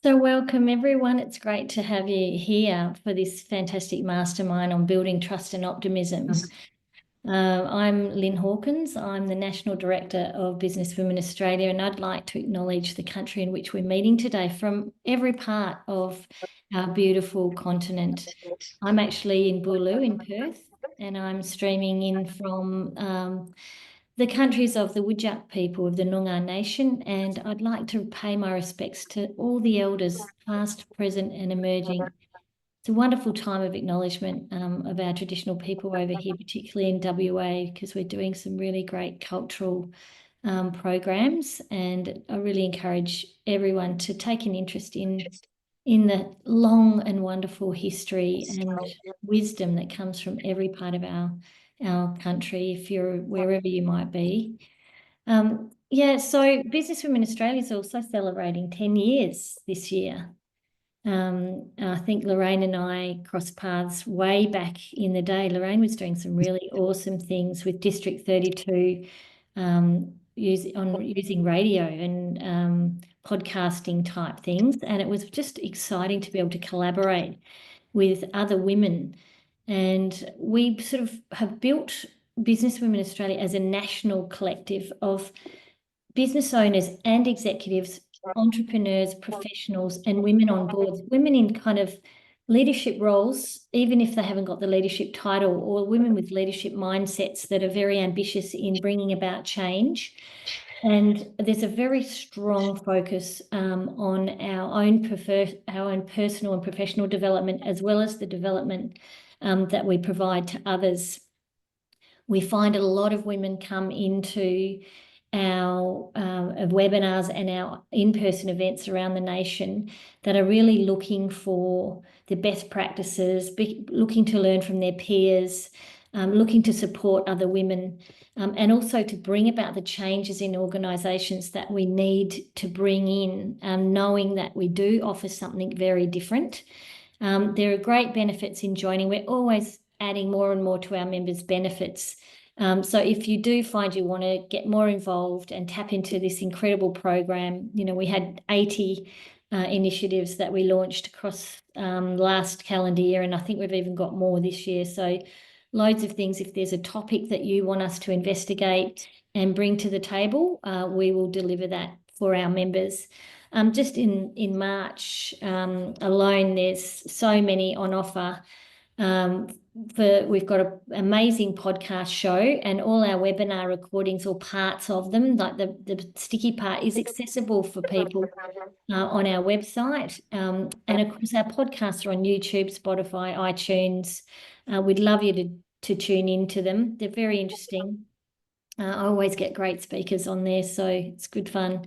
So welcome everyone. It's great to have you here for this fantastic mastermind on building trust and optimism. I'm Lynn Hawkins. I'm the National Director of Business Women Australia, and I'd like to acknowledge the country in which we're meeting today from every part of our beautiful continent. I'm actually in Boorloo in Perth, and I'm streaming in from the countries of the Whadjuk people of the Noongar Nation, and I'd like to pay my respects to all the elders, past, present, and emerging. It's a wonderful time of acknowledgement of our traditional people over here, particularly in WA, because we're doing some really great cultural programs, and I really encourage everyone to take an interest in the long and wonderful history and wisdom that comes from every part of our country, if you're wherever you might be. So Business Women Australia is also celebrating 10 years this year. I think Lorraine and I crossed paths way back in the day. Lorraine was doing some really awesome things with District 32, using radio and podcasting type things. And it was just exciting to be able to collaborate with other women. And we sort of have built Business Women Australia as a national collective of business owners and executives, entrepreneurs, professionals, and women on boards, women in kind of leadership roles, even if they haven't got the leadership title, or women with leadership mindsets that are very ambitious in bringing about change. And there's a very strong focus on our own personal and professional development, as well as the development that we provide to others. We find a lot of women come into our webinars and our in-person events around the nation that are really looking for the best practices, looking to learn from their peers, looking to support other women, and also to bring about the changes in organisations that we need to bring in, knowing that we do offer something very different. There are great benefits in joining. We're always adding more and more to our members' benefits. So if you do find you want to get more involved and tap into this incredible program, we had 80 initiatives that we launched across last calendar year, and I think we've even got more this year. So loads of things. If there's a topic that you want us to investigate and bring to the table, we will deliver that for our members. Just in March alone, there's so many on offer. We've got an amazing podcast show, and all our webinar recordings, or parts of them, like the sticky part, is accessible for people on our website. And of course, our podcasts are on YouTube, Spotify, iTunes. We'd love you to tune into them. They're very interesting. I always get great speakers on there, so it's good fun.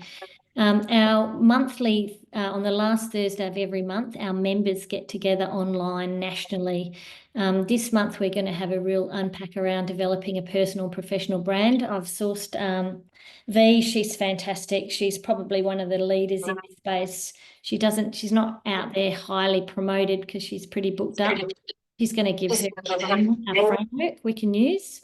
Our monthly, on the last Thursday of every month, our members get together online nationally. This month, we're going to have a real unpack around developing a personal and professional brand. I've sourced V. She's fantastic. She's probably one of the leaders in this space. She's not out there highly promoted because she's pretty booked up. She's going to give her a framework we can use.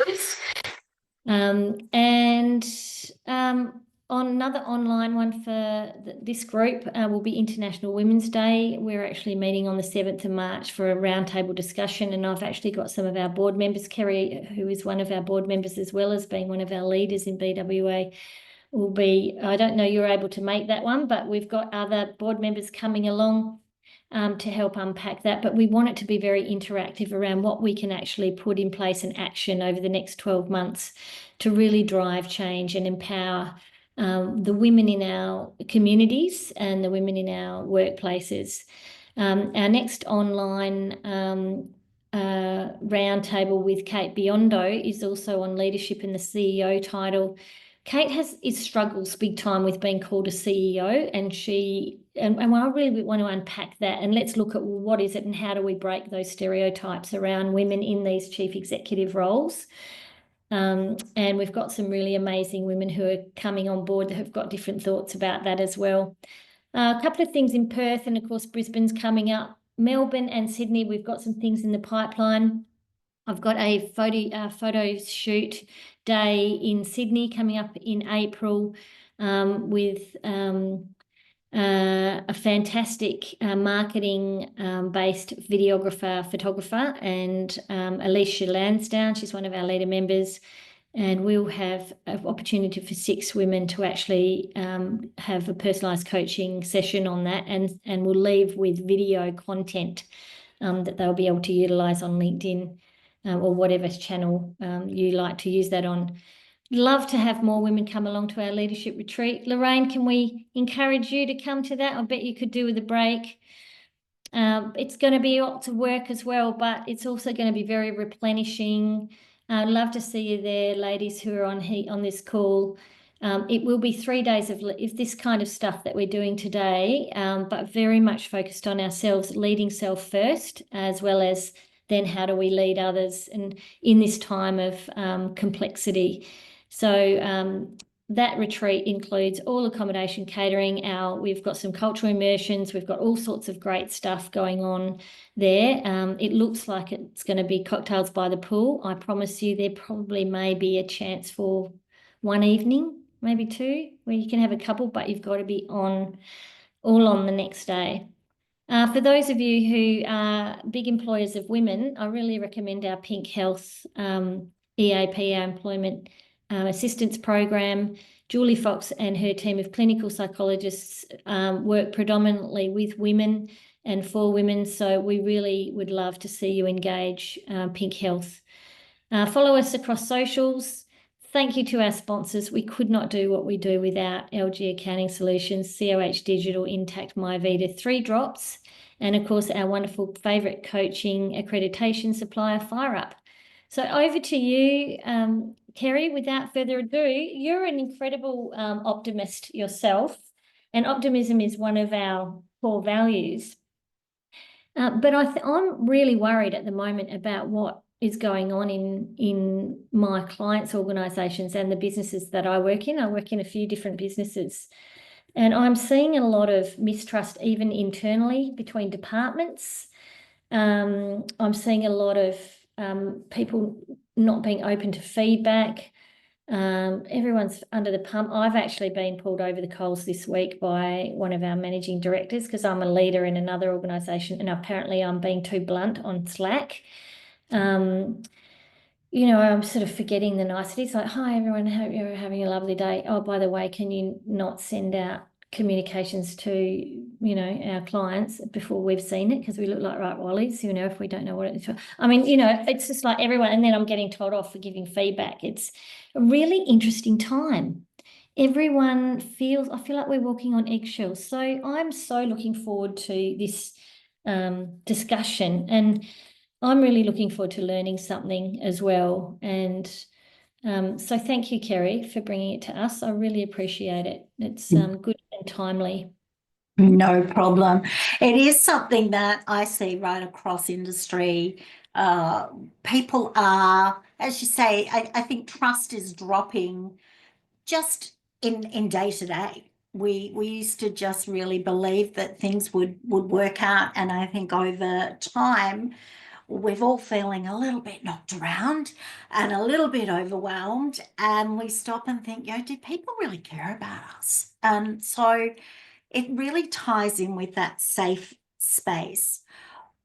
On another online one for this group will be International Women's Day. We're actually meeting on the 7th of March for a roundtable discussion, and I've actually got some of our board members, Kerrie, who is one of our board members as well as being one of our leaders in BWA, will be, I don't know you're able to make that one, but we've got other board members coming along to help unpack that. But we want it to be very interactive around what we can actually put in place and action over the next 12 months to really drive change and empower the women in our communities and the women in our workplaces. Our next online roundtable with Kate Biondo is also on leadership in the CEO title. Kate struggles big time with being called a CEO, and I really want to unpack that, and let's look at what is it and how do we break those stereotypes around women in these chief executive roles. And we've got some really amazing women who are coming on board that have got different thoughts about that as well. A couple of things in Perth, and of course Brisbane's coming up. Melbourne and Sydney, we've got some things in the pipeline. I've got a photo shoot day in Sydney coming up in April with a fantastic marketing based videographer, photographer, and Alicia Lansdowne. She's one of our leader members. And we'll have an opportunity for 6 women to actually have a personalised coaching session on that, and we'll leave with video content that they'll be able to utilise on LinkedIn or whatever channel you like to use that on. Love to have more women come along to our leadership retreat. Lorraine, can we encourage you to come to that? I bet you could do with a break. It's going to be lots of work as well, but it's also going to be very replenishing. I'd love to see you there, ladies who are on this call. It will be 3 days of this kind of stuff that we're doing today, but very much focused on ourselves, leading self first, as well as then how do we lead others, and in this time of complexity. So that retreat includes all accommodation, catering. We've got some cultural immersions. We've got all sorts of great stuff going on there. It looks like it's going to be cocktails by the pool. I promise you there probably may be a chance for one evening, maybe 2, where you can have a couple, but you've got to be all on the next day. For those of you who are big employers of women, I really recommend our Pink Health EAP, our Employment Assistance Program. Julie Fox and her team of clinical psychologists work predominantly with women and for women, so we really would love to see you engage Pink Health. Follow us across socials. Thank you to our sponsors. We could not do what we do without LG Accounting Solutions, COH Digital, Intact, MyVita, 3 Drops, and of course our wonderful favourite coaching accreditation supplier, FireUp. So over to you, Kerrie. Without further ado, you're an incredible optimist yourself, and optimism is one of our core values. But I'm really worried at the moment about what is going on in my clients' organisations and the businesses that I work in. I work in a few different businesses, and I'm seeing a lot of mistrust even internally between departments. I'm seeing a lot of people not being open to feedback. Everyone's under the pump. I've actually been pulled over the coals this week by one of our managing directors because I'm a leader in another organisation, and apparently I'm being too blunt on Slack. I'm sort of forgetting the niceties, like, hi everyone, hope you're having a lovely day. Oh, by the way, can you not send out communications to our clients before we've seen it, because we look like right wallies, if we don't know what it is. I mean, it's just like everyone, and then I'm getting told off for giving feedback. It's a really interesting time. Everyone I feel like we're walking on eggshells. So I'm so looking forward to this discussion, and I'm really looking forward to learning something as well. And so thank you, Kerrie, for bringing it to us. I really appreciate it. It's good and timely. No problem. It is something that I see right across industry. People are, as you say, I think trust is dropping just in day to day. We used to just really believe that things would work out, and I think over time we're all feeling a little bit knocked around and a little bit overwhelmed, and we stop and think, do people really care about us? And so it really ties in with that safe space.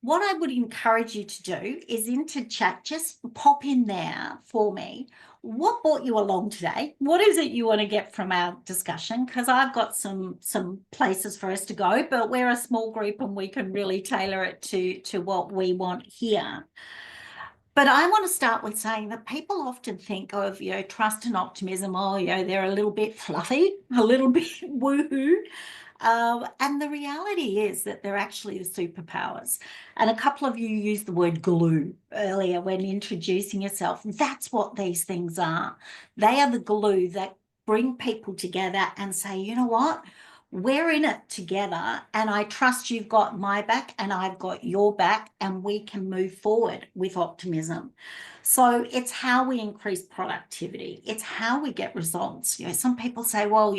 What I would encourage you to do is into chat, just pop in there for me. What brought you along today? What is it you want to get from our discussion? Because I've got some places for us to go, but we're a small group and we can really tailor it to what we want here. But I want to start with saying that people often think of, trust and optimism, they're a little bit fluffy, a little bit woohoo. And the reality is that they're actually the superpowers. And a couple of you used the word glue earlier when introducing yourself. That's what these things are. They are the glue that bring people together and say, you know what? We're in it together, and I trust you've got my back and I've got your back, and we can move forward with optimism. So it's how we increase productivity. It's how we get results. Some people say, well,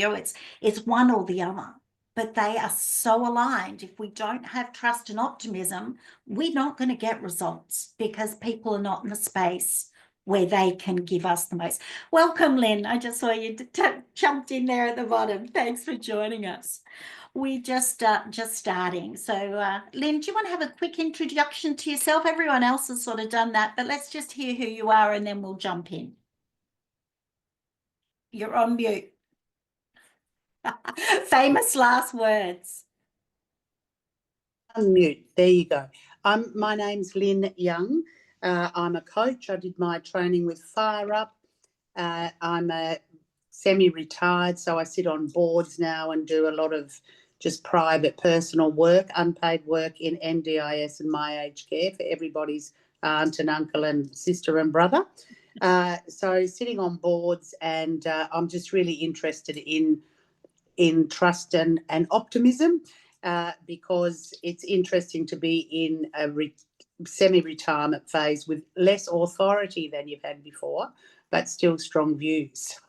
it's one or the other, but they are so aligned. If we don't have trust and optimism, we're not going to get results because people are not in the space where they can give us the most. Welcome, Lynn. I just saw you jumped in there at the bottom. Thanks for joining us. We're just starting. So, Lynn, do you want to have a quick introduction to yourself? Everyone else has sort of done that, but let's just hear who you are and then we'll jump in. You're on mute. Famous last words. Unmute. There you go. My name's Lynn Young. I'm a coach. I did my training with Fire Up. I'm a semi-retired, so I sit on boards now and do a lot of just private personal work, unpaid work in NDIS and my aged care for everybody's aunt and uncle and sister and brother. So sitting on boards, and I'm just really interested in trust and optimism, because it's interesting to be in a semi-retirement phase with less authority than you've had before, but still strong views.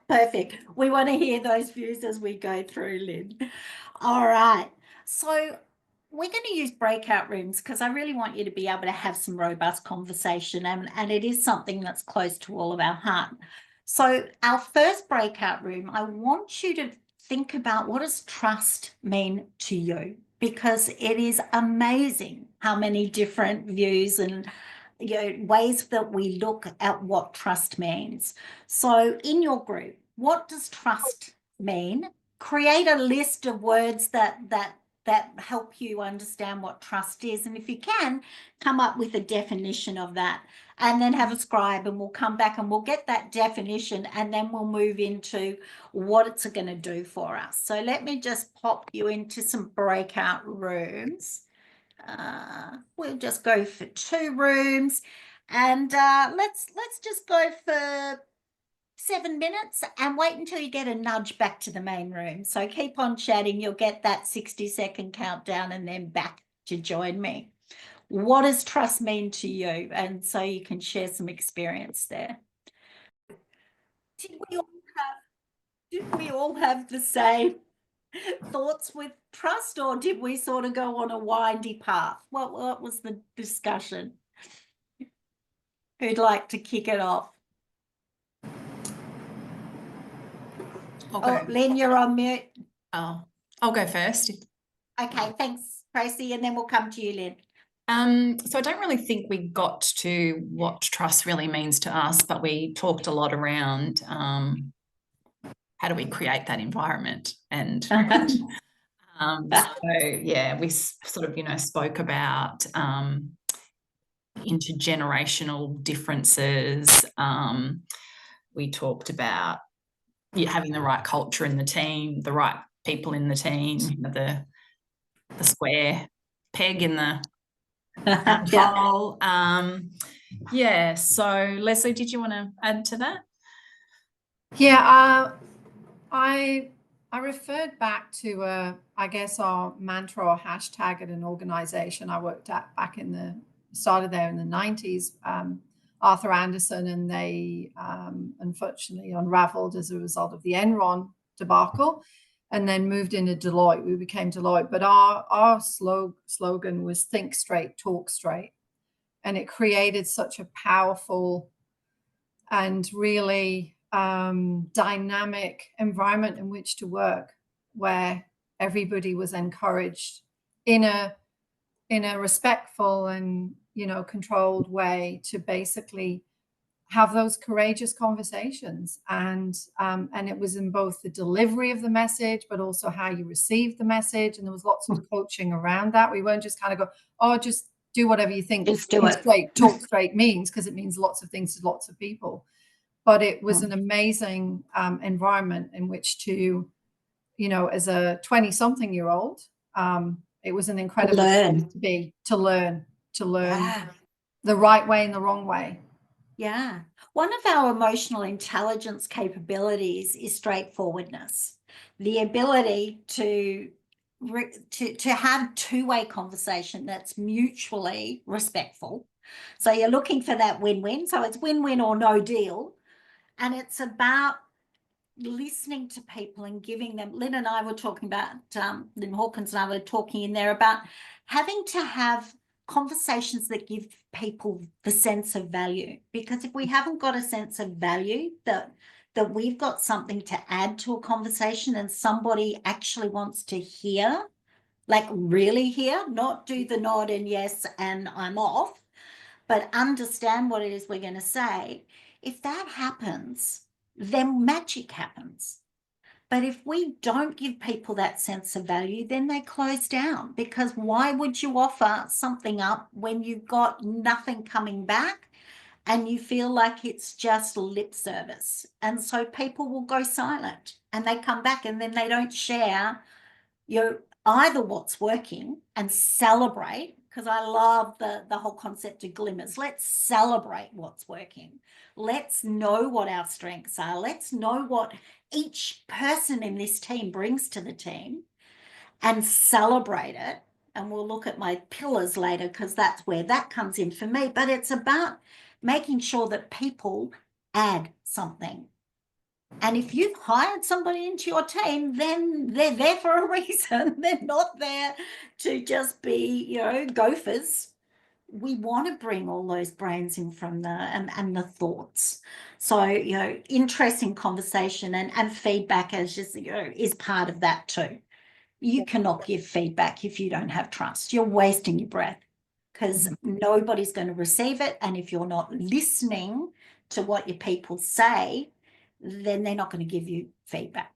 Perfect. We want to hear those views as we go through, Lynn. All right. So we're going to use breakout rooms because I really want you to be able to have some robust conversation, and it is something that's close to all of our heart. So our first breakout room, I want you to think about, what does trust mean to you? Because it is amazing how many different views and ways that we look at what trust means. So in your group, what does trust mean? Create a list of words that help you understand what trust is. And if you can, come up with a definition of that, and then have a scribe, and we'll come back and we'll get that definition, and then we'll move into what it's going to do for us. So let me just pop you into some breakout rooms. We'll just go for 2 rooms, and let's just go for 7 minutes and wait until you get a nudge back to the main room. So keep on chatting. You'll get that 60-second countdown and then back to join me. What does trust mean to you? And so you can share some experience there. Did we all have the same thoughts with trust, or did we sort of go on a windy path? What was the discussion? Who'd like to kick it off? Okay. Oh, Lynn, you're on mute. Oh, I'll go first. Okay, thanks, Tracy, and then we'll come to you, Lynn. So I don't really think we got to what trust really means to us, but we talked a lot around how do we create that environment, and so yeah, we sort of spoke about intergenerational differences. We talked about having the right culture in the team, the right people in the team, the square peg in the hole. Yeah. So Leslie, did you want to add to that? Yeah, I referred back to I guess our mantra or hashtag at an organization I worked at back in the started there in the 90s, Arthur Anderson, and they unfortunately unraveled as a result of the Enron debacle, and then moved into Deloitte. We became Deloitte, but our slogan was think straight, talk straight. And it created such a powerful and really dynamic environment in which to work, where everybody was encouraged in a respectful and controlled way to basically have those courageous conversations. And it was in both the delivery of the message, but also how you received the message. And there was lots of coaching around that. We weren't just kind of go, oh, just do whatever you think. Just do it. Straight, talk straight means, because it means lots of things to lots of people. But it was an amazing environment in which to, as a 20-something-year-old, it was an incredible place to learn the right way and the wrong way. Yeah. One of our emotional intelligence capabilities is straightforwardness, the ability to have two-way conversation that's mutually respectful. So you're looking for that win-win. So it's win-win or no deal. And it's about listening to people and giving them. Lynn and I were talking about, Lynn Hawkins and I were talking in there about having to have conversations that give people the sense of value. Because if we haven't got a sense of value, that we've got something to add to a conversation and somebody actually wants to hear, like really hear, not do the nod and yes and I'm off, but understand what it is we're going to say. If that happens, then magic happens. But if we don't give people that sense of value, then they close down, because why would you offer something up when you've got nothing coming back and you feel like it's just lip service? And so people will go silent and they come back and then they don't share, either what's working and celebrate, because I love the whole concept of glimmers. Let's celebrate what's working. Let's know what our strengths are. Let's know what each person in this team brings to the team and celebrate it. And we'll look at my pillars later, because that's where that comes in for me. But it's about making sure that people add something. And if you've hired somebody into your team, then they're there for a reason. They're not there to just be, gophers. We want to bring all those brains in from and the thoughts. So, interesting conversation and feedback is part of that too. You cannot give feedback if you don't have trust. You're wasting your breath, because nobody's going to receive it. And if you're not listening to what your people say, then they're not going to give you feedback.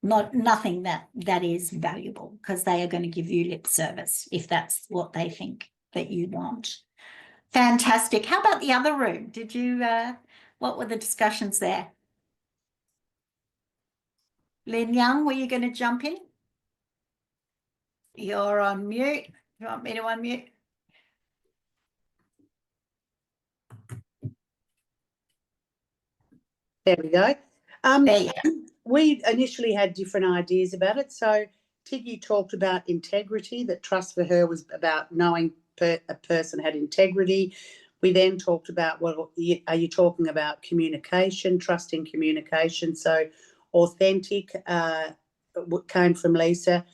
Nothing that is valuable, because they are going to give you lip service if that's what they think that you want. Fantastic. How about the other room? Did you, what were the discussions there? Lin Young, were you going to jump in? You're on mute. You want me to unmute? There we go. There you go. We initially had different ideas about it. So Tiggy talked about integrity, that trust for her was about knowing a person had integrity. We then talked about, well, are you talking about communication, trust in communication? So authentic came from Lisa,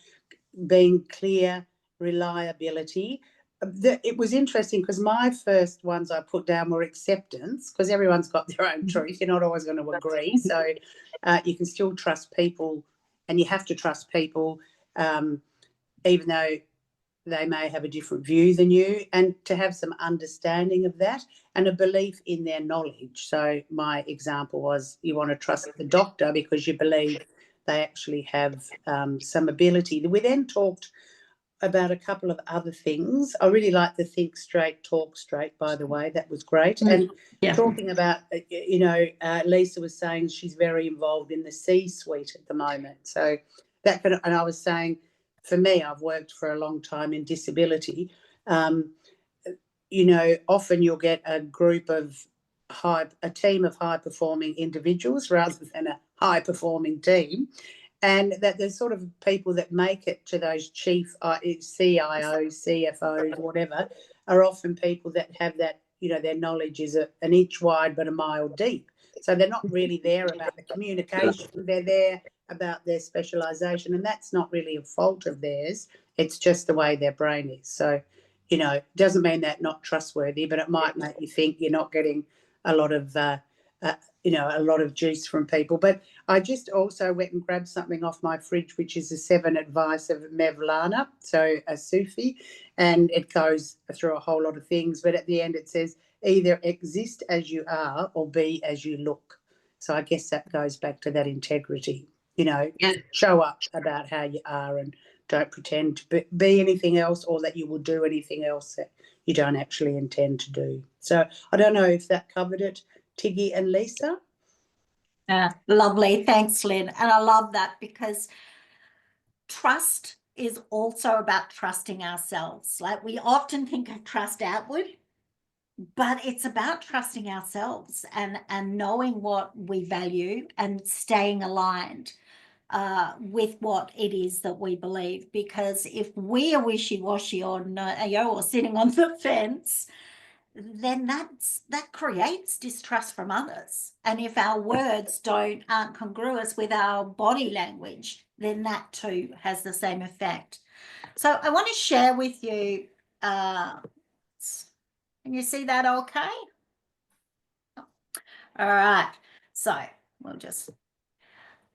being clear, reliability. It was interesting because my first ones I put down were acceptance, because everyone's got their own truth. You're not always going to agree. So you can still trust people, and you have to trust people even though they may have a different view than you, and to have some understanding of that and a belief in their knowledge. So my example was, you want to trust the doctor because you believe they actually have some ability. We then talked about a couple of other things. I really like the think straight, talk straight, by the way. That was great. And talking about, Lisa was saying she's very involved in the C-suite at the moment. So that and I was saying, for me, I've worked for a long time in disability. Often you'll get a group of a team of high-performing individuals rather than a high-performing team. And that there's sort of people that make it to those chief CIOs, CFOs, whatever, are often people that have that, their knowledge is an inch wide but a mile deep. So they're not really there about the communication. They're there about their specialisation, and that's not really a fault of theirs. It's just the way their brain is. So, it doesn't mean that not trustworthy, but it might make you think you're not getting a lot of a lot of juice from people. But I just also went and grabbed something off my fridge, which is the 7 Advice of Mevlana, so a Sufi, and it goes through a whole lot of things. But at the end it says, either exist as you are or be as you look. So I guess that goes back to that integrity, show up about how you are and don't pretend to be anything else, or that you will do anything else that you don't actually intend to do. So I don't know if that covered it, Tiggy and Lisa. Lovely. Thanks, Lynn. And I love that, because trust is also about trusting ourselves. Like, we often think of trust outward, but it's about trusting ourselves and knowing what we value and staying aligned with what it is that we believe. Because if we are wishy-washy or sitting on the fence, then that creates distrust from others. And if our words aren't congruous with our body language, then that too has the same effect. So I want to share with you Can you see that okay? All right. So we'll just,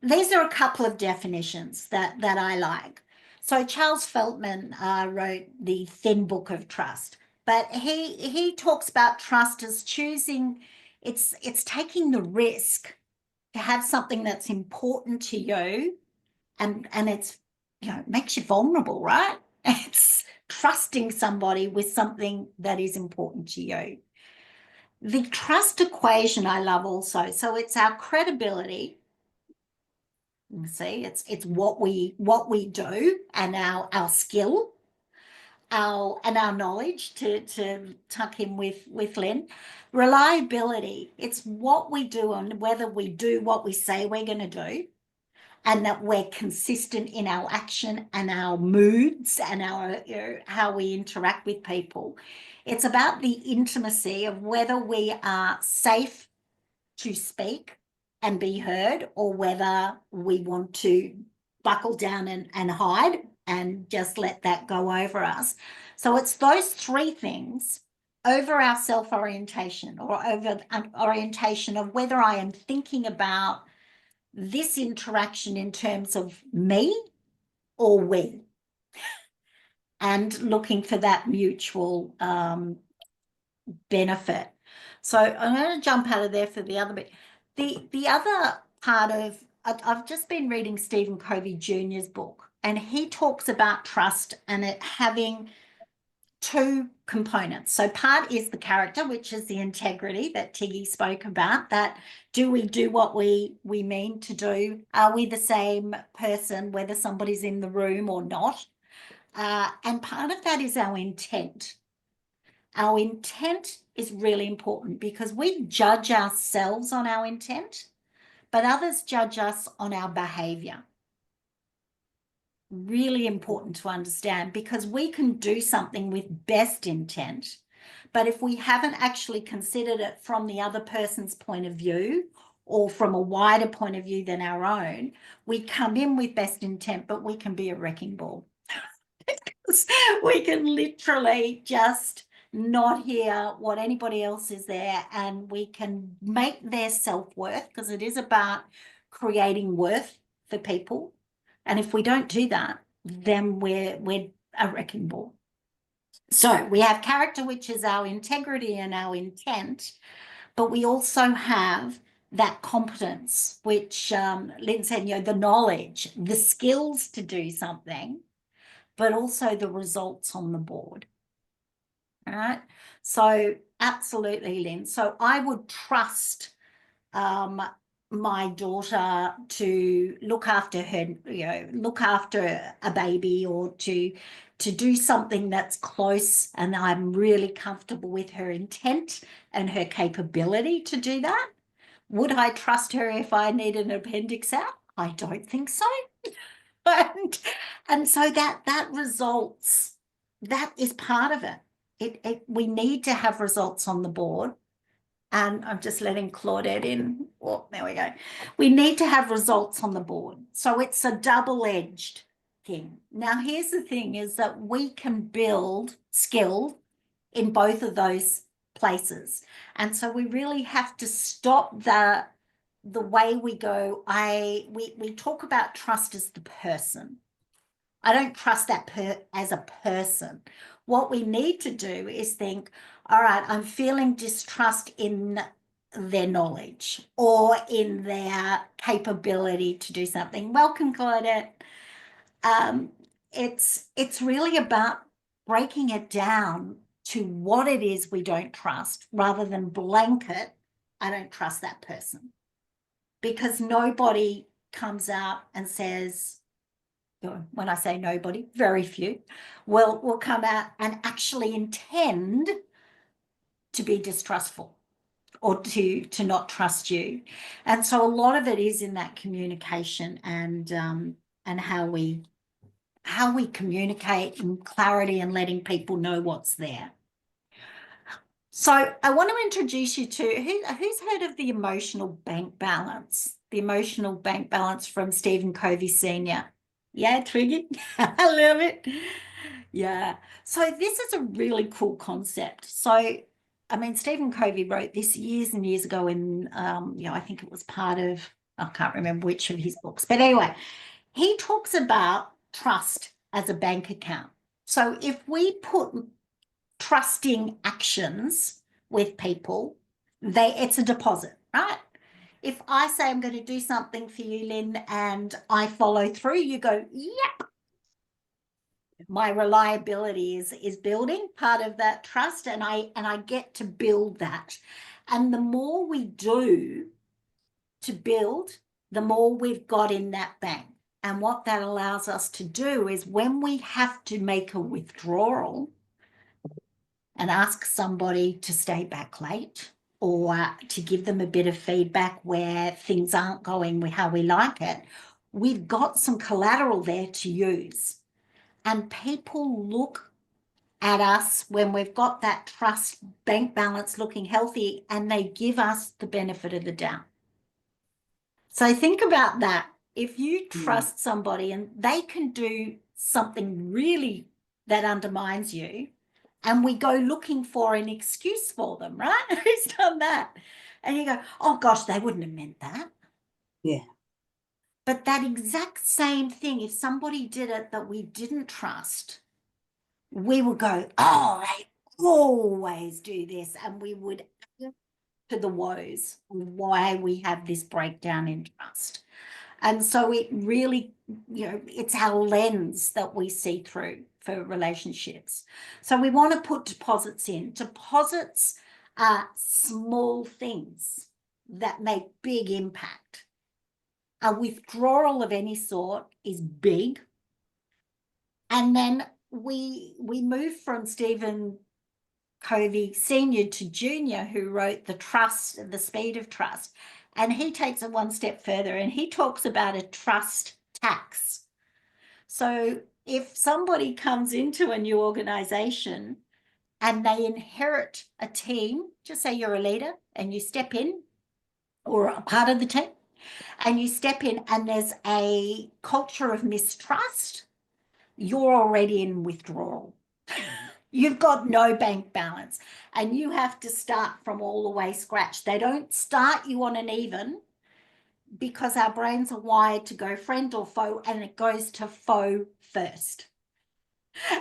these are a couple of definitions that I like. So Charles Feltman wrote the Thin Book of Trust, but he talks about trust as choosing, it's taking the risk to have something that's important to you, and it's, you know, it makes you vulnerable, right? It's trusting somebody with something that is important to you. The trust equation I love also. So it's our credibility. See, it's what we do, and our skill, our knowledge, to tuck in with Lynn. Reliability, it's what we do and whether we do what we say we're going to do, and that we're consistent in our action and our moods and our, you know, how we interact with people. It's about the intimacy of whether we are safe to speak and be heard, or whether we want to buckle down and hide and just let that go over us. So it's those three things over our self-orientation, or over orientation of whether I am thinking about this interaction in terms of me or we, and looking for that mutual benefit. So I'm going to jump out of there for the other bit. The other part of, I've just been reading Stephen Covey Jr.'s book, and he talks about trust and it having two components. So part is the character, which is the integrity that Tiggy spoke about, that do we do what we mean to do? Are we the same person whether somebody's in the room or not? And part of that is our intent. Our intent is really important, because we judge ourselves on our intent, but others judge us on our behavior. Really important to understand, because we can do something with best intent, but if we haven't actually considered it from the other person's point of view, or from a wider point of view than our own, we come in with best intent, but we can be a wrecking ball. We can literally just not hear what anybody else is there, and we can make their self-worth, because it is about creating worth for people. And if we don't do that, then we're a wrecking ball. So we have character, which is our integrity and our intent, but we also have that competence, which Lynn said, you know, the knowledge, the skills to do something, but also the results on the board. All right. So absolutely, Lynn. So I would trust my daughter to look after her, you know, look after a baby, or to do something that's close, and I'm really comfortable with her intent and her capability to do that. Would I trust her if I need an appendix out? I don't think so. And so that results, that is part of it. We need to have results on the board. And I'm just letting Claudette in. Oh, there we go. We need to have results on the board. So it's a double-edged thing. Now, here's the thing, is that we can build skill in both of those places. And so we really have to stop the way we go. We talk about trust as the person. I don't trust that as a person. What we need to do is think, all right, I'm feeling distrust in their knowledge or in their capability to do something. Welcome, Claudette. It's really about breaking it down to what it is we don't trust, rather than blanket, I don't trust that person. Because nobody comes out and says, when I say nobody, very few will come out and actually intend to be distrustful or to not trust you. And so a lot of it is in that communication and how we communicate in clarity and letting people know what's there. So I want to introduce you to, who's heard of the emotional bank balance? The emotional bank balance from Stephen Covey Sr. Yeah, Twiggy, I love it. Yeah. So this is a really cool concept. So I mean, Stephen Covey wrote this years and years ago in, I think it was part of, I can't remember which of his books, but anyway, he talks about trust as a bank account. So if we put trusting actions with people, it's a deposit, right? If I say I'm going to do something for you, Lynn, and I follow through, you go, yep. My reliability is building part of that trust, and I get to build that. And the more we do to build, the more we've got in that bank. And what that allows us to do is when we have to make a withdrawal and ask somebody to stay back late or to give them a bit of feedback where things aren't going how we like it, we've got some collateral there to use. And people look at us when we've got that trust bank balance looking healthy, and they give us the benefit of the doubt. So think about that. If you trust somebody and they can do something really that undermines you, and we go looking for an excuse for them, right? Who's done that? And you go, oh gosh, they wouldn't have meant that. Yeah. But that exact same thing, if somebody did it that we didn't trust, we would go, oh, they always do this. And we would add to the woes of why we have this breakdown in trust. And so it really, it's our lens that we see through for relationships. So we want to put deposits in. Deposits are small things that make big impact. A withdrawal of any sort is big. And then we move from Stephen Covey Senior to Junior, who wrote The Speed of Trust. And he takes it one step further and he talks about a trust tax. So if somebody comes into a new organization and they inherit a team, just say you're a leader and you step in, or a part of the team, and you step in and there's a culture of mistrust, you're already in withdrawal. You've got no bank balance and you have to start from all the way scratch. They don't start you on an even, because our brains are wired to go friend or foe, and it goes to foe first.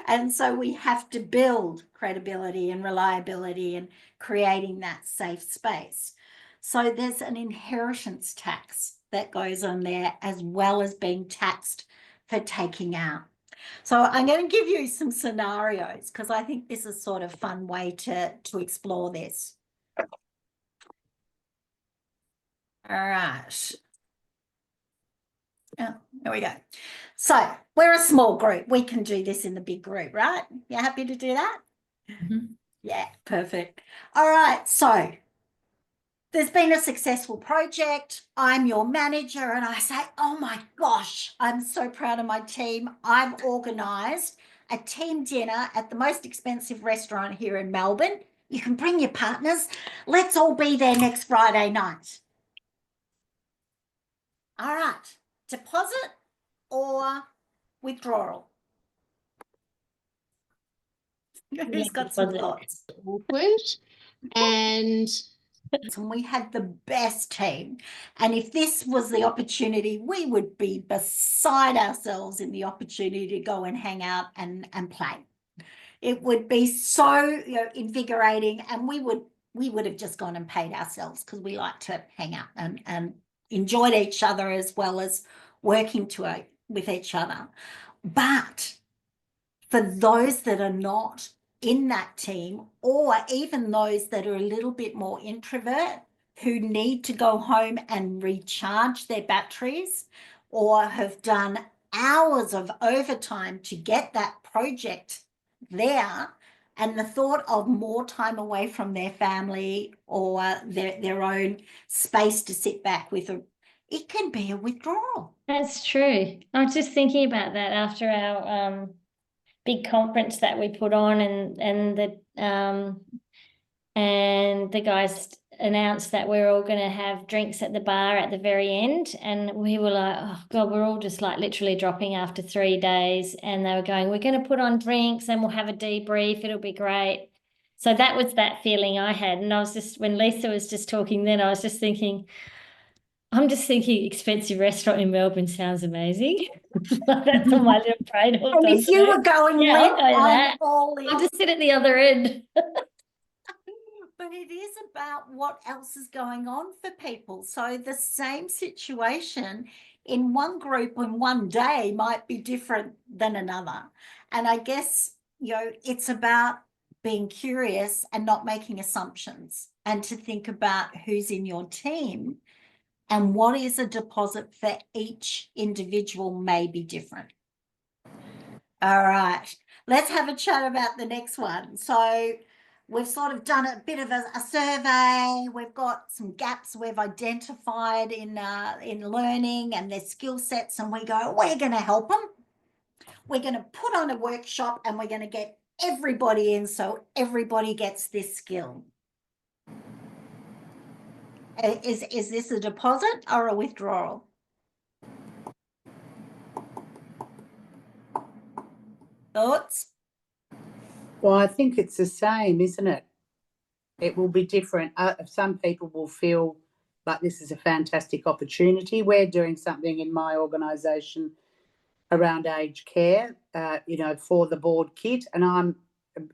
And so we have to build credibility and reliability and creating that safe space. So there's an inheritance tax that goes on there, as well as being taxed for taking out. So I'm going to give you some scenarios because I think this is sort of a fun way to explore this. All right. Oh, there we go. So we're a small group. We can do this in the big group, right? You happy to do that? Mhm. Yeah, perfect. All right. So there's been a successful project. I'm your manager and I say, oh my gosh, I'm so proud of my team. I've organised a team dinner at the most expensive restaurant here in Melbourne. You can bring your partners. Let's all be there next Friday night. All right. Deposit or withdrawal? Who's got some Deposit. thoughts? Awkward. And And we had the best team. And if this was the opportunity, we would be beside ourselves in the opportunity to go and hang out and play. It would be so invigorating, and we would have just gone and paid ourselves because we like to hang out and enjoyed each other as well as working with each other. But for those that are not in that team, or even those that are a little bit more introvert, who need to go home and recharge their batteries, or have done hours of overtime to get that project there, and the thought of more time away from their family or their own space to sit back with, it can be a withdrawal. That's true. I was just thinking about that after our big conference that we put on, and the guys announced that we're all going to have drinks at the bar at the very end, and we were like, oh God, we're all just like literally dropping after 3 days. And they were going, we're going to put on drinks and we'll have a debrief, it'll be great. So that was that feeling I had. And I was just, when Lisa was just talking then, I was just thinking, expensive restaurant in Melbourne sounds amazing. That's on my little brain. And if you were going, Yeah, Lynn, I'll go to I'm that. all in. I'll just sit at the other end. But it is about what else is going on for people. So the same situation in one group on one day might be different than another. And I guess, it's about being curious and not making assumptions, and to think about who's in your team and what is a deposit for each individual may be different. All right, let's have a chat about the next one. So we've sort of done a bit of a survey. We've got some gaps we've identified in learning and their skill sets, and we go, we're going to help them. We're going to put on a workshop and we're going to get everybody in so everybody gets this skill. Is this a deposit or a withdrawal? Thoughts? Well, I think it's the same, isn't it? It will be different. Some people will feel like this is a fantastic opportunity. We're doing something in my organisation around aged care, for the board kit, and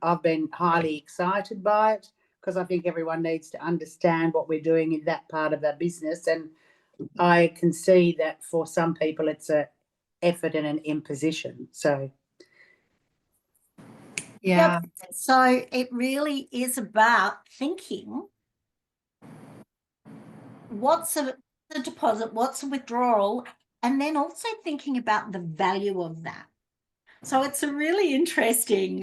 I've been highly excited by it, because I think everyone needs to understand what we're doing in that part of our business. And I can see that for some people it's a effort and an imposition. So Yeah. Yep. So it really is about thinking, what's a deposit, what's a withdrawal, and then also thinking about the value of that. So it's a really interesting,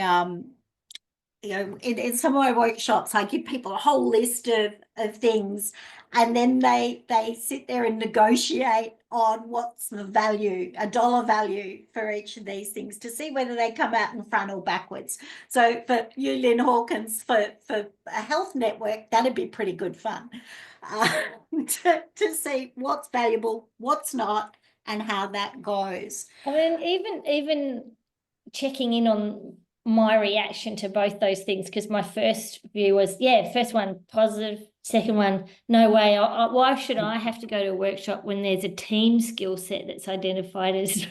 in some of my workshops, I give people a whole list of things, and then they sit there and negotiate on what's the value, a dollar value for each of these things, to see whether they come out in front or backwards. So for you, Lynn Hawkins, for a health network, that'd be pretty good fun, to see what's valuable, what's not, and how that goes. I mean, even checking in on my reaction to both those things, because my first view was, first one positive, second one, no way. Why should I have to go to a workshop when there's a team skill set that's identified as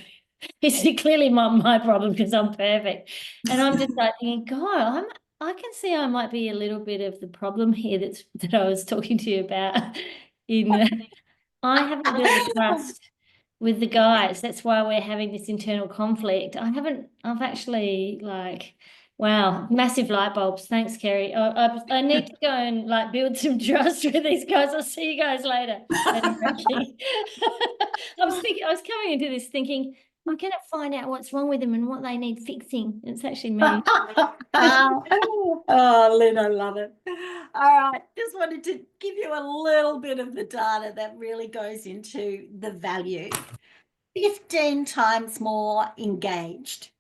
it's clearly my problem because I'm perfect. And I'm just like thinking, God, I can see I might be a little bit of the problem here that I was talking to you about. I haven't built the trust with the guys. That's why we're having this internal conflict. I've actually, wow, massive light bulbs. Thanks, Kerrie. I need to go and build some trust with these guys. I'll see you guys later. I was coming into this thinking, I'm going to find out what's wrong with them and what they need fixing. It's actually me. Oh, Lynn, I love it. All right, just wanted to give you a little bit of the data that really goes into the value. 15 times more engaged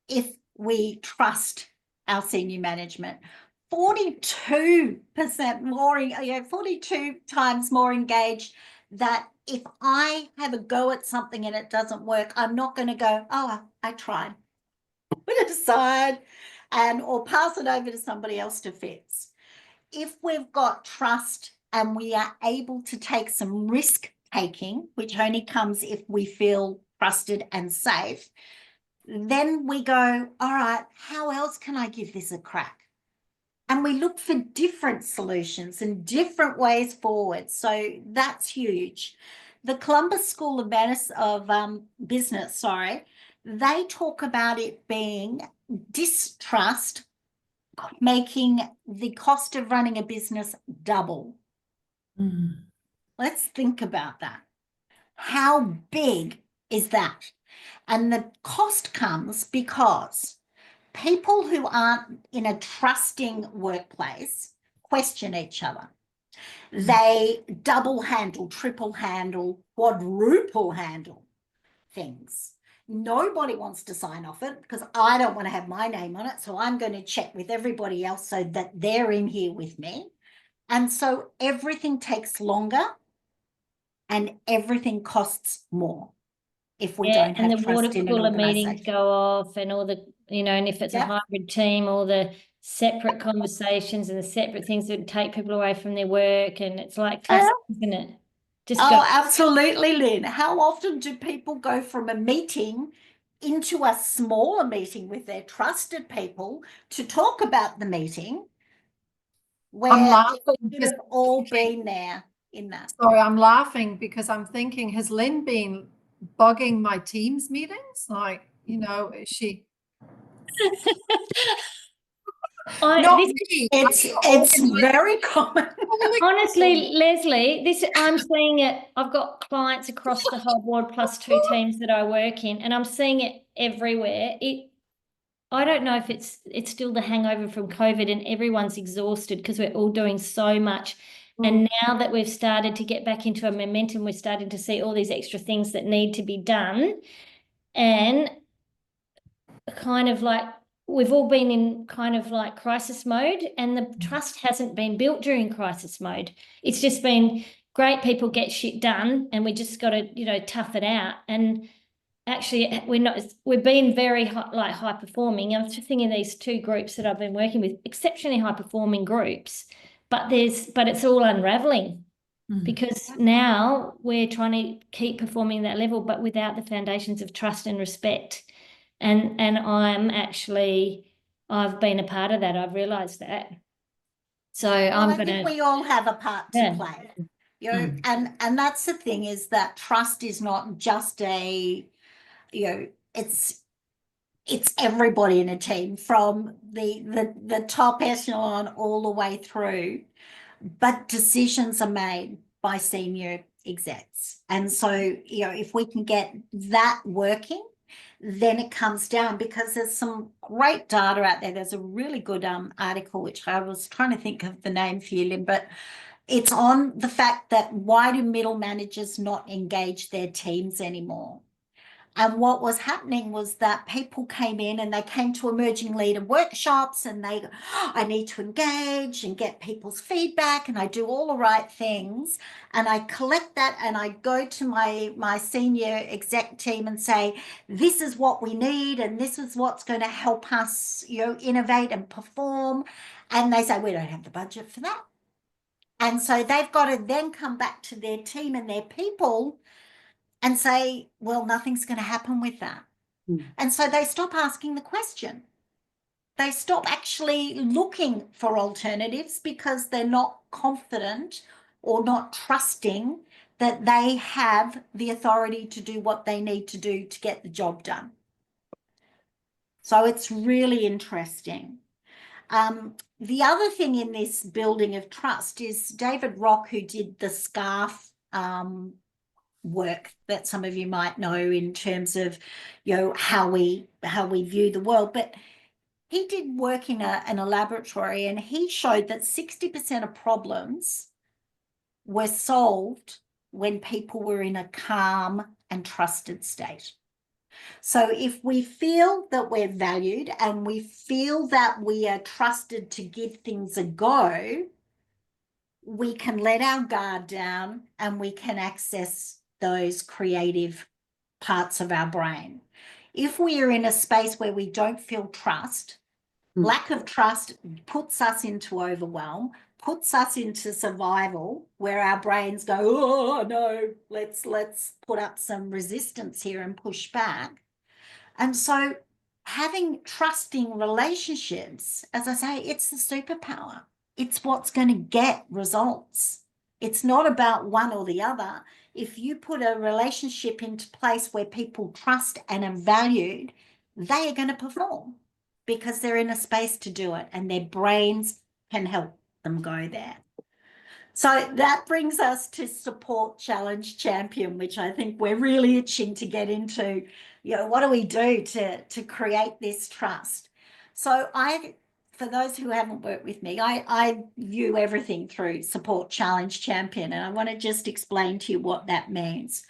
if we trust our senior management. 42% more, 42 times more engaged, that if I have a go at something and it doesn't work, I'm not going to go, oh, I tried. Put it aside or pass it over to somebody else to fix. If we've got trust and we are able to take some risk taking, which only comes if we feel trusted and safe, then we go, all right, how else can I give this a crack? And we look for different solutions and different ways forward. So that's huge. The Columbus School of Business, they talk about it being distrust, making the cost of running a business double. Let's think about that. How big is that? And the cost comes because people who aren't in a trusting workplace question each other. They double handle, triple handle, quadruple handle things. Nobody wants to sign off it because I don't want to have my name on it. So I'm going to check with everybody else so that they're in here with me. And so everything takes longer and everything costs more if we don't have and the water trust in an cooler meetings organisation. go off and all the and if it's a Yep. hybrid team, all the separate conversations and the separate things that take people away from their work, and it's like classic, isn't it? Just Oh, go. absolutely, Lynn. How often do people go from a meeting into a smaller meeting with their trusted people to talk about the meeting, where laughing we should have all been there in that? Sorry, I'm laughing because I'm thinking, has Lynn been bugging my Teams meetings? Like, is she? Not This, me. It's very common. honestly, Leslie, I'm seeing it. I've got clients across the whole board plus 2 teams that I work in, and I'm seeing it everywhere. I don't know if it's still the hangover from COVID and everyone's exhausted because we're all doing so much. And now that we've started to get back into a momentum, we're starting to see all these extra things that need to be done. And kind of like we've all been in kind of like crisis mode, and the trust hasn't been built during crisis mode. It's just been great, people get shit done, and we just got to, tough it out. And actually, we're being very high performing. I'm just thinking these 2 groups that I've been working with, exceptionally high performing groups, but it's all unraveling because now we're trying to keep performing that level, but without the foundations of trust and respect. And I've been a part of that. I've realized that. So I think we all have a part to play, and that's the thing, is that trust is not just it's everybody in a team from the top echelon all the way through, but decisions are made by senior execs. And so, if we can get that working, then it comes down, because there's some great data out there. There's a really good article, which I was trying to think of the name for you, Lynn, but it's on the fact that why do middle managers not engage their teams anymore? And what was happening was that people came in and they came to emerging leader workshops, and I need to engage and get people's feedback, and I do all the right things, and I collect that, and I go to my senior exec team and say, this is what we need, and this is what's going to help us, innovate and perform. And they say, we don't have the budget for that. And so they've got to then come back to their team and their people and say, well, nothing's going to happen with that. And so they stop asking the question. They stop actually looking for alternatives because they're not confident or not trusting that they have the authority to do what they need to do to get the job done. So it's really interesting. The other thing in this building of trust is David Rock, who did the SCARF work that some of you might know in terms of how we view the world, but he did work in a laboratory, and he showed that 60% of problems were solved when people were in a calm and trusted state. So if we feel that we're valued and we feel that we are trusted to give things a go, we can let our guard down and we can access those creative parts of our brain. If we are in a space where we don't feel trust, lack of trust puts us into overwhelm, puts us into survival, where our brains go, oh no, let's put up some resistance here and push back. And so having trusting relationships, as I say, it's the superpower. It's what's going to get results. It's not about one or the other. If you put a relationship into place where people trust and are valued, they are going to perform because they're in a space to do it, and their brains can help them go there. So that brings us to Support Challenge Champion, which I think we're really itching to get into. What do we do to create this trust? So for those who haven't worked with me, I view everything through Support Challenge Champion, and I want to just explain to you what that means.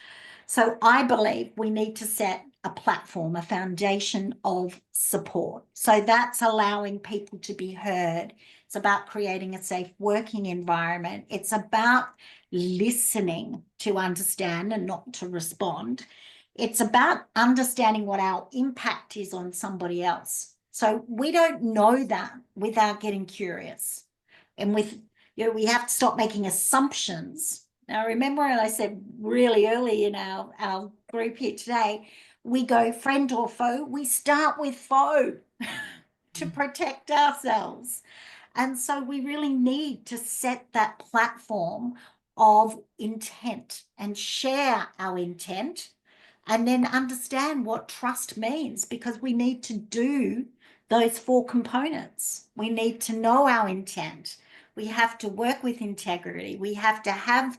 So I believe we need to set a platform, a foundation of support. So that's allowing people to be heard. It's about creating a safe working environment. It's about listening to understand and not to respond. It's about understanding what our impact is on somebody else. So we don't know that without getting curious. And we have to stop making assumptions. Now, remember what I said really early in our group here today, we go friend or foe, we start with foe to protect ourselves. And so we really need to set that platform of intent and share our intent, and then understand what trust means, because we need to do those 4 components. We need to know our intent. We have to work with integrity. We have to have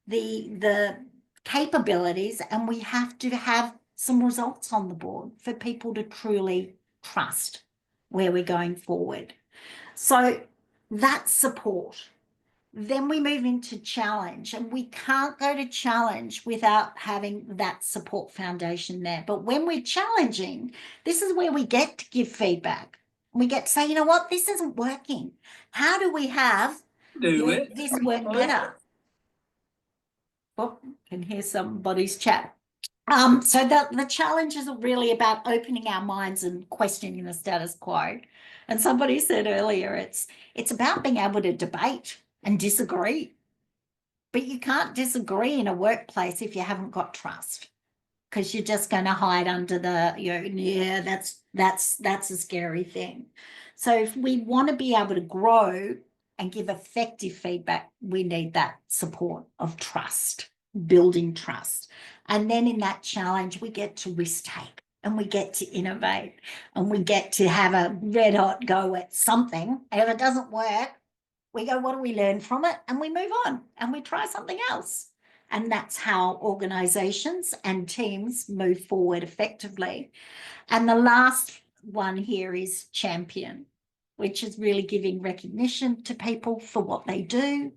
the capabilities, and we have to have some results on the board for people to truly trust where we're going forward. So that's support. Then we move into challenge, and we can't go to challenge without having that support foundation there. But when we're challenging, this is where we get to give feedback. We get to say, you know what, this isn't working. How do we have this work better? Oh, I can hear somebody's chat. So the challenges are really about opening our minds and questioning the status quo. And somebody said earlier, it's about being able to debate and disagree. But you can't disagree in a workplace if you haven't got trust, because you're just going to hide under the, yeah, that's a scary thing. So if we want to be able to grow and give effective feedback, we need that support of trust, building trust. And then in that challenge, we get to risk take, and we get to innovate, and we get to have a red hot go at something. And if it doesn't work, we go, what do we learn from it? And we move on and we try something else. And that's how organizations and teams move forward effectively. And the last one here is champion, which is really giving recognition to people for what they do.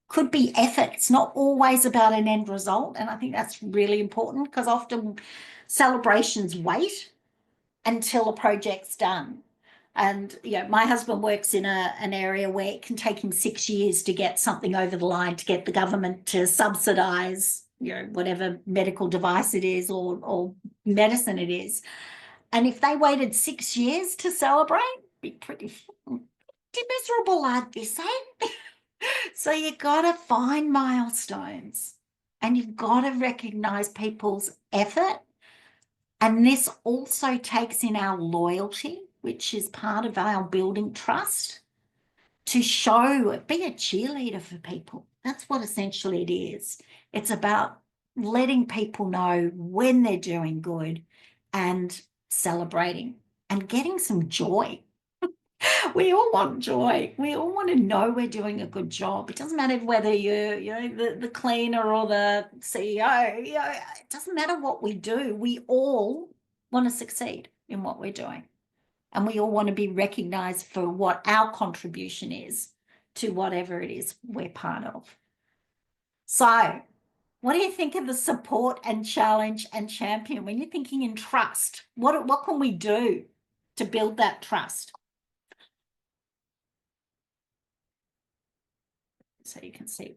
Could be effort. It's not always about an end result. And I think that's really important, because often celebrations wait until a project's done. And my husband works in an area where it can take him 6 years to get something over the line, to get the government to subsidise, whatever medical device it is or medicine it is. And if they waited 6 years to celebrate, it'd be pretty miserable like this, eh? So you got to find milestones, and you've got to recognise people's effort. And this also takes in our loyalty, which is part of our building trust, to show, be a cheerleader for people. That's what essentially it is. It's about letting people know when they're doing good and celebrating and getting some joy. We all want joy. We all want to know we're doing a good job. It doesn't matter whether you're the cleaner or the CEO. It doesn't matter what we do. We all want to succeed in what we're doing. And we all want to be recognized for what our contribution is to whatever it is we're part of. So what do you think of the support and challenge and champion when you're thinking in trust? What can we do to build that trust? So you can see.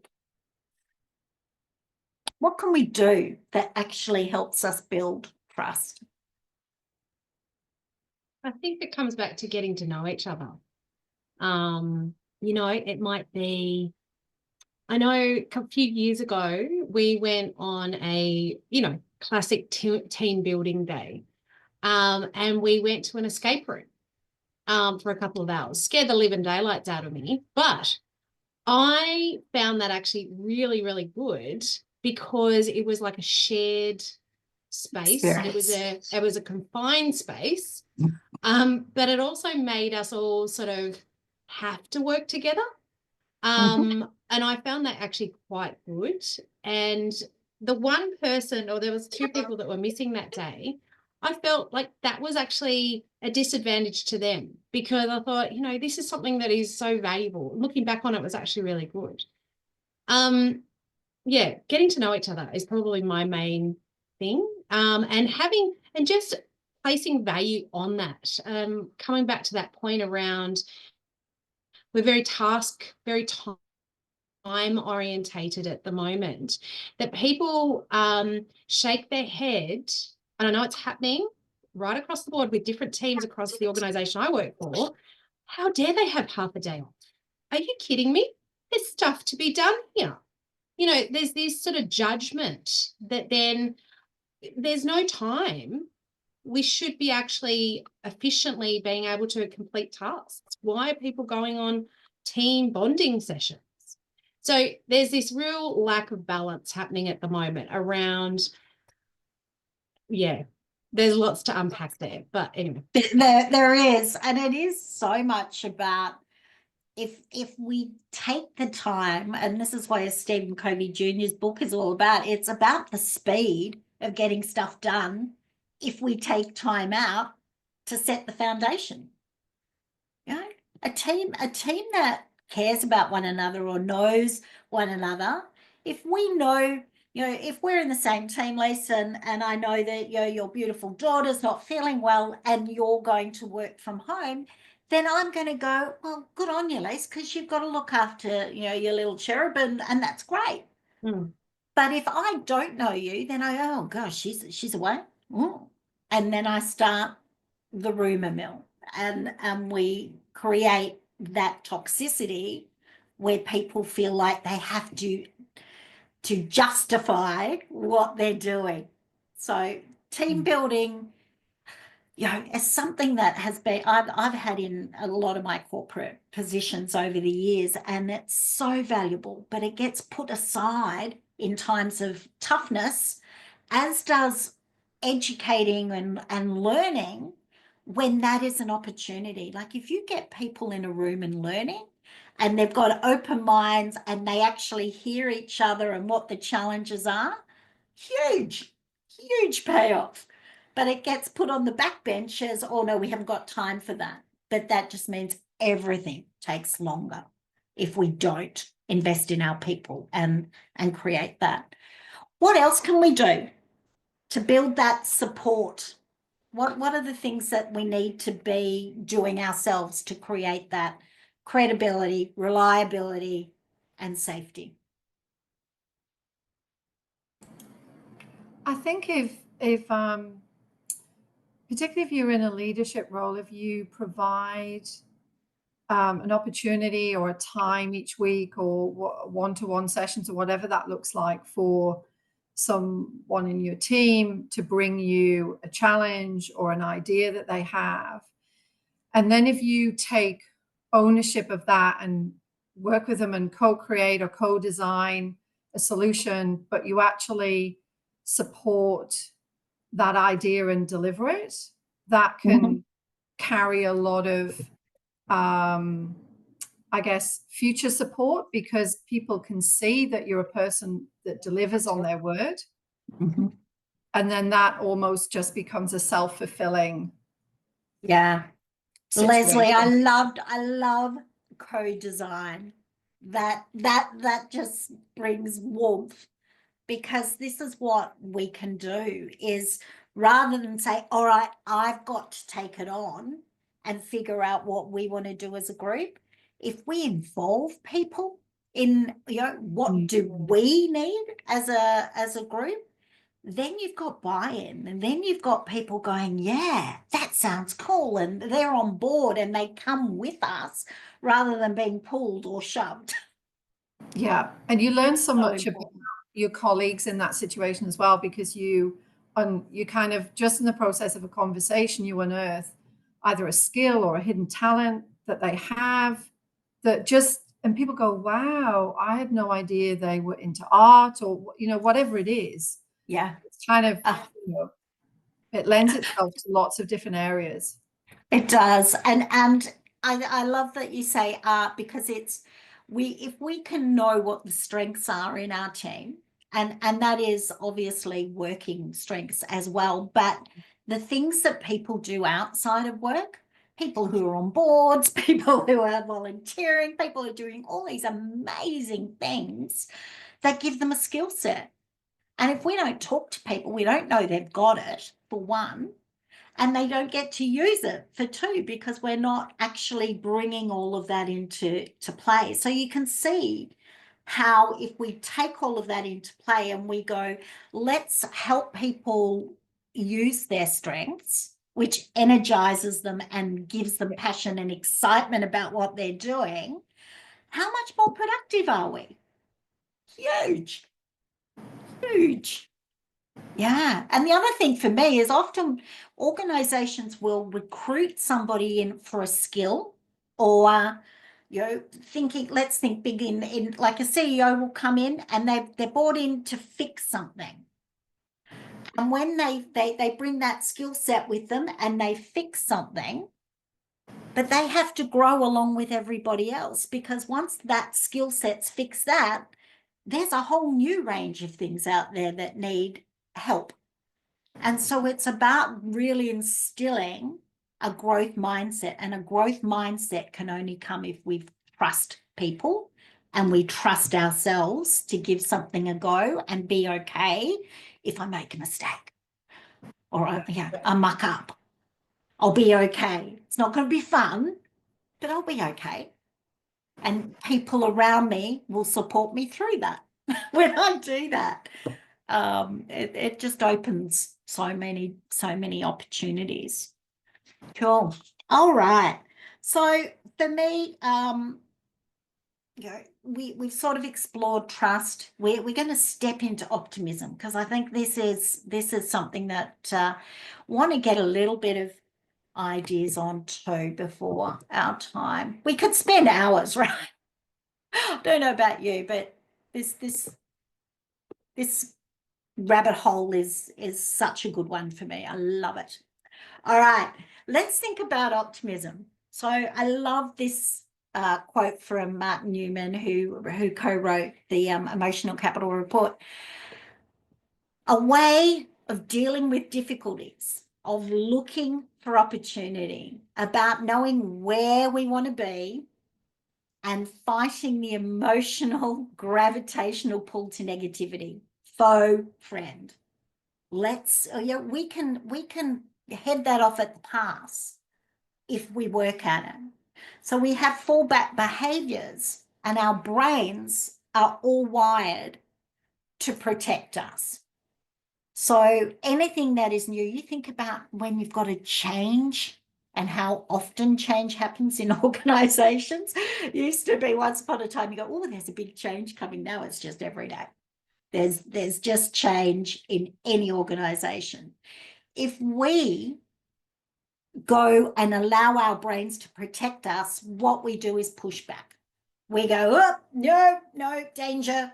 What can we do that actually helps us build trust? I think it comes back to getting to know each other. It might be, I know a few years ago, we went on a, classic team building day. And we went to an escape room for a couple of hours. Scared the living daylights out of me. But I found that actually really, really good, because it was like a shared space. It was a confined space. But it also made us all sort of have to work together. And I found that actually quite good. And the one person, or there was 2 people that were missing that day, I felt like that was actually a disadvantage to them, because I thought, this is something that is so valuable. Looking back on it was actually really good. Getting to know each other is probably my main thing. And just placing value on that. Coming back to that point around, we're very time time orientated at the moment that people shake their head, and I know it's happening right across the board with different teams across the organization I work for. How dare they have half a day off? Are you kidding me? There's stuff to be done here. You know, there's this sort of judgment that then there's no time. We should be actually efficiently being able to complete tasks. Why are people going on team bonding sessions? So there's this real lack of balance happening at the moment around, yeah, there's lots to unpack there. But anyway. There is, and it is so much about if we take the time, and this is what Stephen Covey Jr.'s book is all about, it's about the speed of getting stuff done if we take time out to set the foundation. You know, a team that cares about one another or knows one another, if we know, you know, if we're in the same team, Lisa, and I know that, you know, your beautiful daughter's not feeling well and you're going to work from home, then I'm going to go, well, good on you, Lisa, because you've got to look after, you know, your little cherub, and that's great. Mm. But if I don't know you, then I go, oh gosh, she's away. Ooh. And then I start the rumor mill, and we create that toxicity where people feel like they have to justify what they're doing. So team building, you know, is something that has been, I've had in a lot of my corporate positions over the years, and it's so valuable, but it gets put aside in times of toughness, as does educating and learning when that is an opportunity. Like if you get people in a room and learning, and they've got open minds and they actually hear each other and what the challenges are, huge payoff. But it gets put on the back bench as, oh no, we haven't got time for that. But that just means everything takes longer if we don't invest in our people and create that. What else can we do to build that support? What are the things that we need to be doing ourselves to create that credibility, reliability, and safety? I think if particularly if you're in a leadership role, if you provide an opportunity or a time each week or one-to-one sessions or whatever that looks like for someone in your team to bring you a challenge or an idea that they have, and then if you take ownership of that and work with them and co-create or co-design a solution, but you actually support that idea and deliver it, that can carry a lot of, I guess, future support, because people can see that you're a person that delivers on their word. Mm-hmm. And then that almost just becomes a self-fulfilling. Yeah. situation. Leslie, I love co-design. That just brings warmth, because this is what we can do, is rather than say, all right, I've got to take it on and figure out what we want to do as a group. If we involve people in, you know, what do we need as a group, then you've got buy-in, and then you've got people going, yeah, that sounds cool, and they're on board and they come with us rather than being pulled or shoved. Yeah, and you learn so much about important. your colleagues in that situation as well, because you kind of, just in the process of a conversation, you unearth either a skill or a hidden talent that they have, that just, and people go, wow, I had no idea they were into art, or, you know, whatever it is. Yeah. It's kind of, you know, it lends itself to lots of different areas. It does. And I love that you say art, because it's, if we can know what the strengths are in our team, and that is obviously working strengths as well, but the things that people do outside of work, people who are on boards, people who are volunteering, people who are doing all these amazing things that give them a skill set. And if we don't talk to people, we don't know they've got it, for one, and they don't get to use it, for two, because we're not actually bringing all of that into play. So you can see how if we take all of that into play and we go, let's help people use their strengths, which energizes them and gives them passion and excitement about what they're doing, how much more productive are we? Huge. Yeah. And the other thing for me is often organizations will recruit somebody in for a skill, or let's think big in like a CEO will come in and they're brought in to fix something. And when they bring that skill set with them and they fix something, but they have to grow along with everybody else, because once that skill set's fixed that, there's a whole new range of things out there that need help. And so it's about really instilling a growth mindset, and a growth mindset can only come if we trust people and we trust ourselves to give something a go and be okay if I make a mistake or I muck up. I'll be okay. It's not going to be fun, but I'll be okay. And people around me will support me through that when I do that. It just opens so many opportunities. Cool. All right. So for me, we've sort of explored trust. We're going to step into optimism, because I think this is something that want to get a little bit of ideas on too before our time. We could spend hours, right? Don't know about you, but this rabbit hole is such a good one for me. I love it. All right, let's think about optimism. So I love this quote from Martin Newman, who co-wrote the Emotional Capital Report. A way of dealing with difficulties, of looking for opportunity, about knowing where we want to be and fighting the emotional gravitational pull to negativity. Faux friend. We can head that off at the pass if we work at it. So we have fallback behaviors, and our brains are all wired to protect us. So anything that is new, you think about when you've got to change and how often change happens in organizations. It used to be once upon a time you go, oh, there's a big change coming. Now it's just every day. There's just change in any organization. If we go and allow our brains to protect us, what we do is push back. We go, oh, no, danger.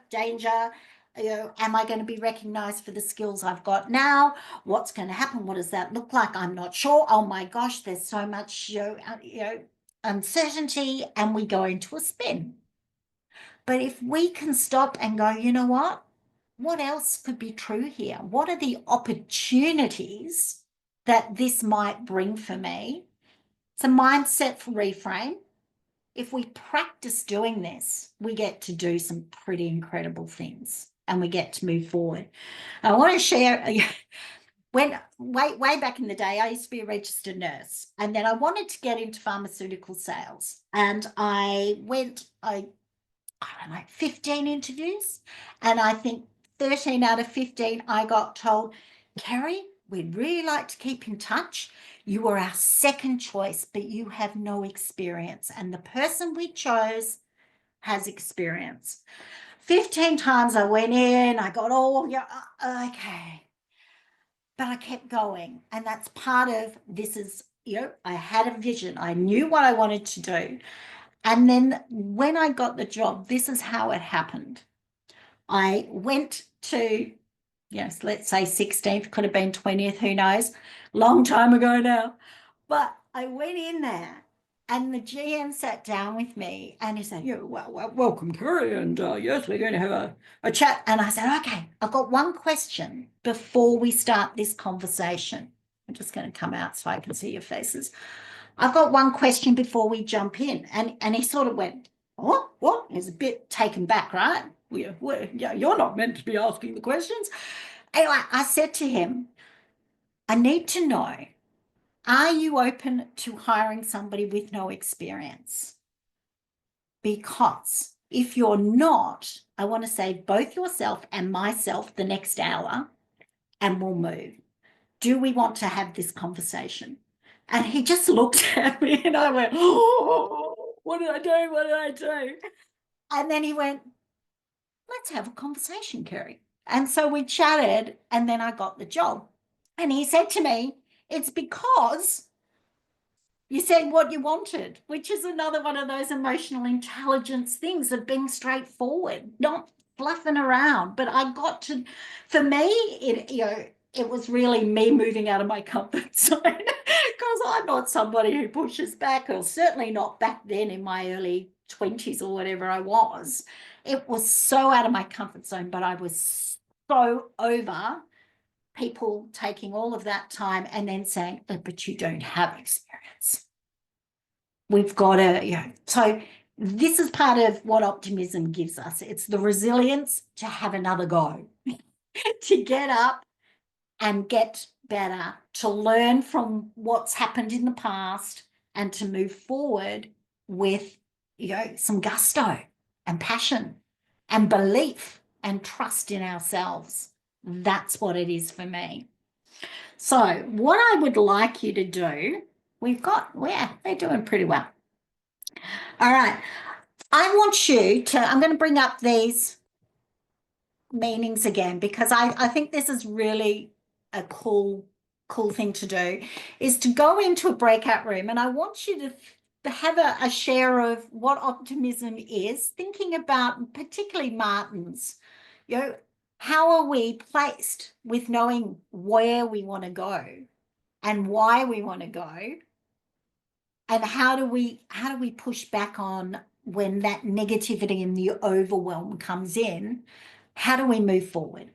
Am I going to be recognized for the skills I've got now? What's going to happen? What does that look like? I'm not sure. Oh my gosh, there's so much uncertainty, and we go into a spin. But if we can stop and go, you know what else could be true here? What are the opportunities that this might bring for me? It's a mindset for reframe. If we practice doing this, we get to do some pretty incredible things, and we get to move forward. I want to share, when way back in the day, I used to be a registered nurse, and then I wanted to get into pharmaceutical sales, and I don't know, 15 interviews, and I think 13 out of 15, I got told, Kerrie, we'd really like to keep in touch. You were our second choice, but you have no experience. And the person we chose has experience. 15 times I went in, I got all, okay. But I kept going. And that's part of this is, I had a vision. I knew what I wanted to do. And then when I got the job, this is how it happened. I went to, let's say 16th, could have been 20th, who knows, long time ago now. But I went in there, and the GM sat down with me, and he said, well, welcome, Kerrie, and yes, we're going to have a chat. And I said, okay, I've got one question before we start this conversation. I'm just going to come out so I can see your faces. I've got one question before we jump in. And he sort of went, what? He's a bit taken back, right? You're not meant to be asking the questions. Anyway, I said to him, I need to know, are you open to hiring somebody with no experience? Because If you're not, I want to save both yourself and myself the next hour, and we'll move. Do we want to have this conversation? And he just looked at me and I went, oh, what did I do? What did I do? And then he went, let's have a conversation, Kerrie. And so we chatted, and then I got the job. And he said to me, it's because you said what you wanted, which is another one of those emotional intelligence things of being straightforward, not fluffing around. But I got to, for me, it was really me moving out of my comfort zone, because I'm not somebody who pushes back, or certainly not back then in my early 20s or whatever I was. It was so out of my comfort zone, but I was so over people taking all of that time and then saying, oh, but you don't have experience. We've got to, so this is part of what optimism gives us. It's the resilience to have another go, to get up and get better, to learn from what's happened in the past, and to move forward with, some gusto and passion and belief and trust in ourselves. That's what it is for me. So what I would like you to do, they're doing pretty well. All right. I want you to, I'm going to bring up these meanings again, because I think this is really a cool thing to do, is to go into a breakout room, and I want you to have a share of what optimism is, thinking about particularly Martin's, how are we placed with knowing where we want to go and why we want to go, and how do we push back on when that negativity and the overwhelm comes in? How do we move forward?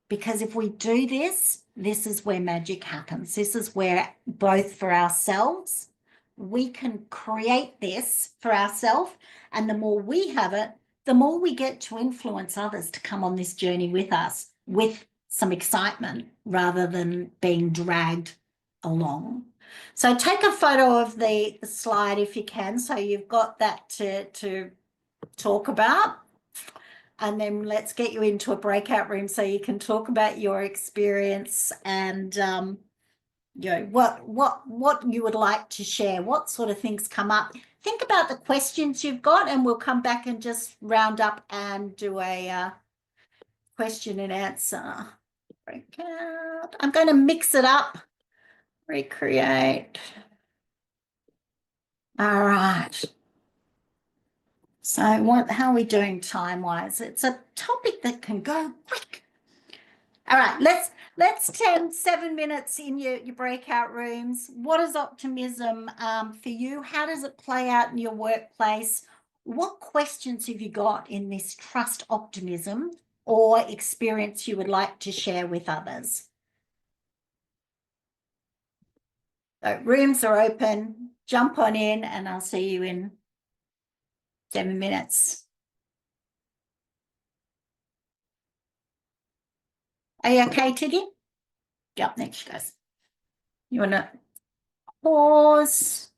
Because if we do this, this is where magic happens. This is where, both for ourselves, we can create this for ourselves, and the more we have it, the more we get to influence others to come on this journey with us, with some excitement, rather than being dragged along. So take a photo of the slide if you can, so you've got that to talk about. And then let's get you into a breakout room so you can talk about your experience and what you would like to share, what sort of things come up. Think about the questions you've got, and we'll come back and just round up and do a question and answer breakout. I'm going to mix it up. Recreate. All right. So how are we doing time-wise? It's a topic that can go quick. All right, let's 7 minutes in your breakout rooms. What is optimism for you? How does it play out in your workplace? What questions have you got in this trust optimism or experience you would like to share with others? So rooms are open. Jump on in, and I'll see you in 7 minutes. Are you okay, Tiggy? Yep, next she goes. You want to pause?